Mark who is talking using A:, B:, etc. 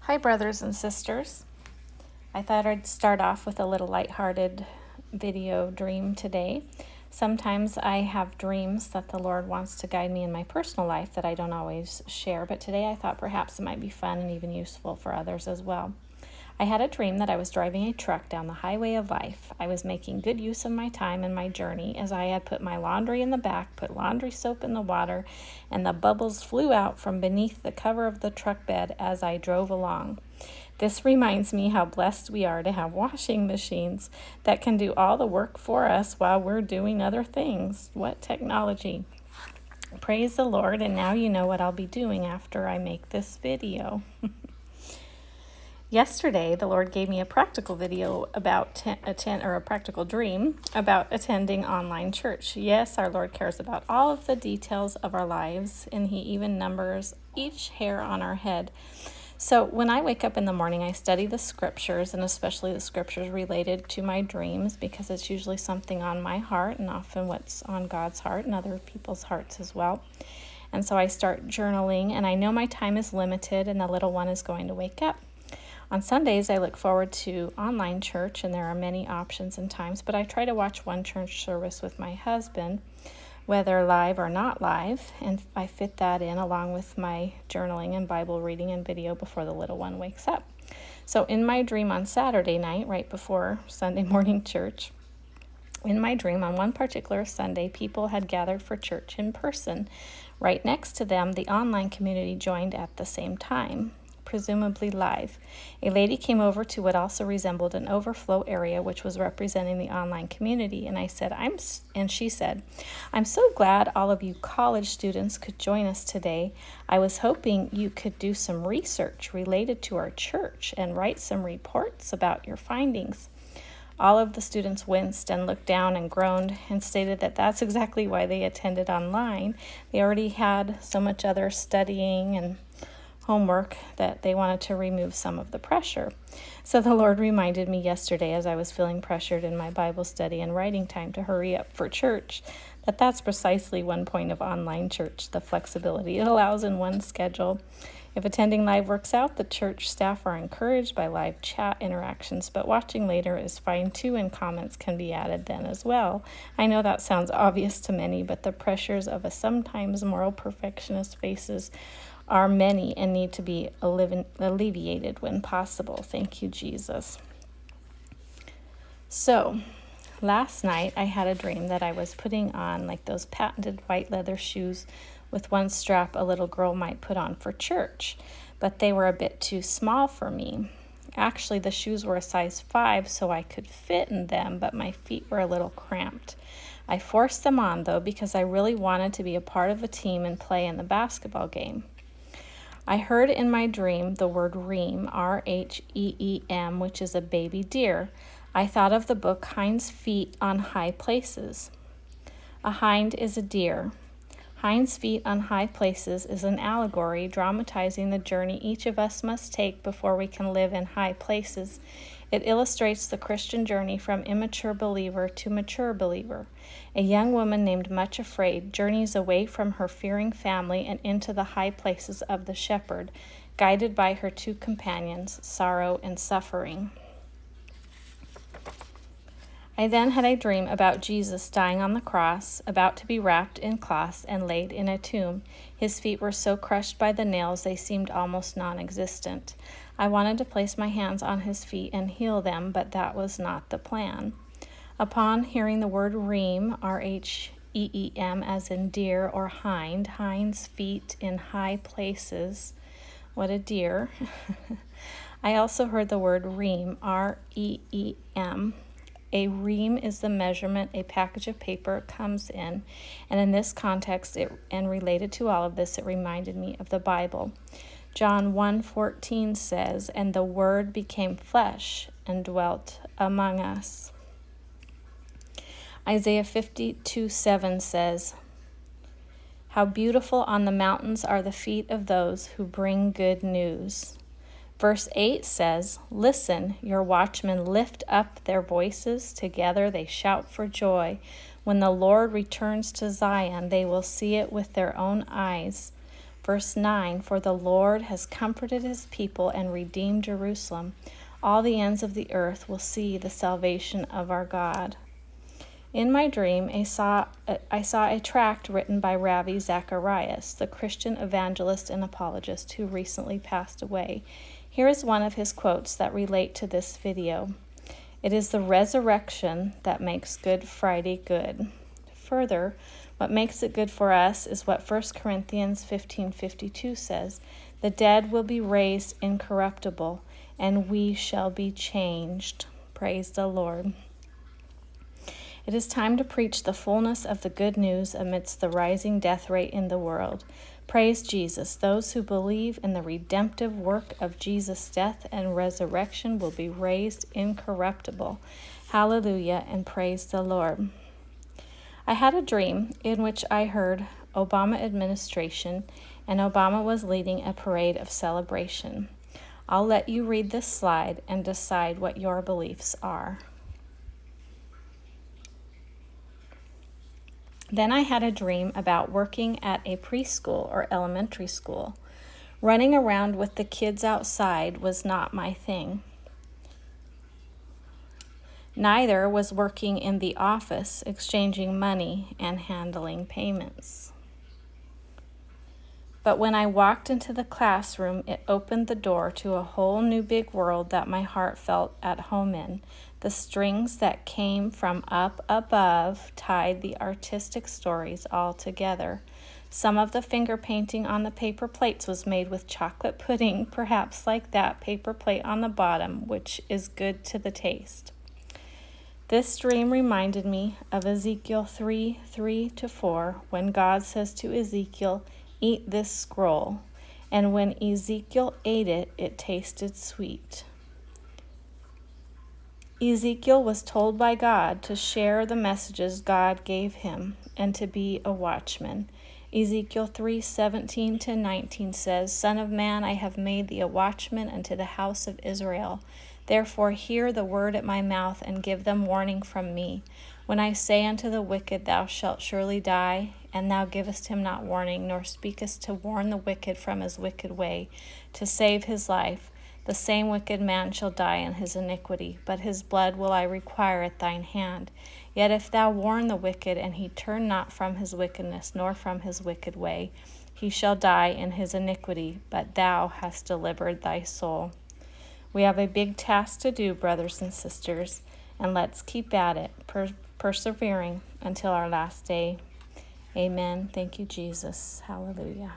A: Hi, brothers and sisters. I thought I'd start off with a little lighthearted video dream today. Sometimes I have dreams that the Lord wants to guide me in my personal life that I don't always share, but today I thought perhaps it might be fun and even useful for others as well. I had a dream that I was driving a truck down the highway of life. I was making good use of my time and my journey as I had put my laundry in the back, put laundry soap in the water, and the bubbles flew out from beneath the cover of the truck bed as I drove along. This reminds me how blessed we are to have washing machines that can do all the work for us while we're doing other things. What technology! Praise the Lord, and now you know what I'll be doing after I make this video. Yesterday, the Lord gave me a practical video about a practical dream about attending online church. Yes, our Lord cares about all of the details of our lives, and He even numbers each hair on our head. So when I wake up in the morning, I study the scriptures, and especially the scriptures related to my dreams, because it's usually something on my heart and often what's on God's heart and other people's hearts as well. And so I start journaling, and I know my time is limited and the little one is going to wake up. On Sundays, I look forward to online church, and there are many options and times, but I try to watch one church service with my husband, whether live or not live, and I fit that in along with my journaling and Bible reading and video before the little one wakes up. So in my dream on Saturday night, right before Sunday morning church, in my dream on one particular Sunday, people had gathered for church in person. Right next to them, the online community joined at the same time, presumably live. A lady came over to what also resembled an overflow area, which was representing the online community, and she said, "I'm so glad all of you college students could join us today. I was hoping you could do some research related to our church and write some reports about your findings." All of the students winced and looked down and groaned and stated that that's exactly why they attended online. They already had so much other studying and homework that they wanted to remove some of the pressure. So the Lord reminded me yesterday, as I was feeling pressured in my Bible study and writing time to hurry up for church, that that's precisely one point of online church, the flexibility it allows in one's schedule. If attending live works out, the church staff are encouraged by live chat interactions, but watching later is fine too, and comments can be added then as well. I know that sounds obvious to many, but the pressures of a sometimes moral perfectionist faces are many and need to be alleviated when possible. Thank you, Jesus. So, last night I had a dream that I was putting on like those patented white leather shoes with one strap a little girl might put on for church, but they were a bit too small for me. Actually, the shoes were a size 5, so I could fit in them, but my feet were a little cramped. I forced them on, though, because I really wanted to be a part of a team and play in the basketball game. I heard in my dream the word reem, R-H-E-E-M, which is a baby deer. I thought of the book Hind's Feet on High Places. A hind is a deer. Hind's Feet on High Places is an allegory dramatizing the journey each of us must take before we can live in high places. It illustrates the Christian journey from immature believer to mature believer. A young woman named Much Afraid journeys away from her fearing family and into the high places of the shepherd, guided by her 2 companions, sorrow and suffering. I then had a dream about Jesus dying on the cross, about to be wrapped in cloths and laid in a tomb. His feet were so crushed by the nails they seemed almost non-existent. I wanted to place my hands on his feet and heal them, but that was not the plan. Upon hearing the word reem, R-H-E-E-M, as in deer or hind, hind's feet in high places, what a deer. I also heard the word ream, R-E-E-M. A ream is the measurement a package of paper comes in, and in this context, and related to all of this, it reminded me of the Bible. John 1:14 says, "And the Word became flesh and dwelt among us." Isaiah 52:7 says, "How beautiful on the mountains are the feet of those who bring good news." Verse 8 says, "Listen, your watchmen lift up their voices. Together they shout for joy. When the Lord returns to Zion, they will see it with their own eyes. Verse 9, for the Lord has comforted his people and redeemed Jerusalem. All the ends of the earth will see the salvation of our God. In my dream, I saw a tract written by Ravi Zacharias, the Christian evangelist and apologist who recently passed away. Here is one of his quotes that relate to this video. It is the resurrection that makes Good Friday good. Further, what makes it good for us is what 1 Corinthians 15:52 says, the dead will be raised incorruptible, and we shall be changed. Praise the Lord. It is time to preach the fullness of the good news amidst the rising death rate in the world. Praise Jesus. Those who believe in the redemptive work of Jesus' death and resurrection will be raised incorruptible. Hallelujah, and praise the Lord. I had a dream in which I heard Obama administration, and Obama was leading a parade of celebration. I'll let you read this slide and decide what your beliefs are. Then I had a dream about working at a preschool or elementary school. Running around with the kids outside was not my thing. Neither was working in the office, exchanging money and handling payments. But when I walked into the classroom, it opened the door to a whole new big world that my heart felt at home in. The strings that came from up above tied the artistic stories all together. Some of the finger painting on the paper plates was made with chocolate pudding, perhaps like that paper plate on the bottom, which is good to the taste. This dream reminded me of Ezekiel 3:3-4, when God says to Ezekiel, eat this scroll. And when Ezekiel ate it, it tasted sweet. Ezekiel was told by God to share the messages God gave him and to be a watchman. Ezekiel 3:17-19 says, Son of man, I have made thee a watchman unto the house of Israel. Therefore hear the word at my mouth, and give them warning from me. When I say unto the wicked, thou shalt surely die, and thou givest him not warning, nor speakest to warn the wicked from his wicked way, to save his life, the same wicked man shall die in his iniquity, but his blood will I require at thine hand. Yet if thou warn the wicked, and he turn not from his wickedness, nor from his wicked way, he shall die in his iniquity, but thou hast delivered thy soul. We have a big task to do, brothers and sisters, and let's keep at it, persevering until our last day. Amen. Thank you, Jesus. Hallelujah.